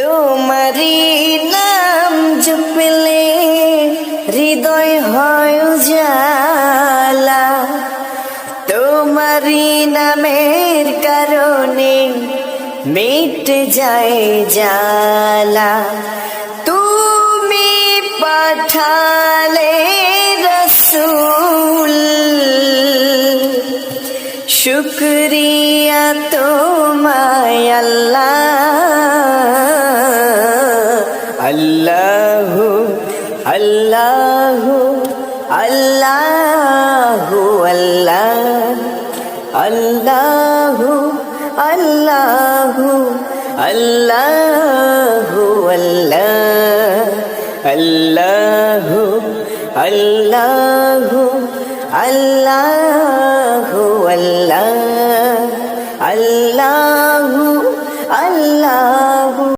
তোমারি নাম জপলে হৃদয় হয় উজালা, তোমারি নামের কারণে মিটে যায় জ্বালা। তুমি পাঠালে রসূল, শুকরিয়া তোমায় আল্লাহ। আল্লাহু আল্লাহু আল্লাহু আল্লাহ, আল্লাহু আল্লাহু আল্লাহু আল্লাহ, আল্লাহ।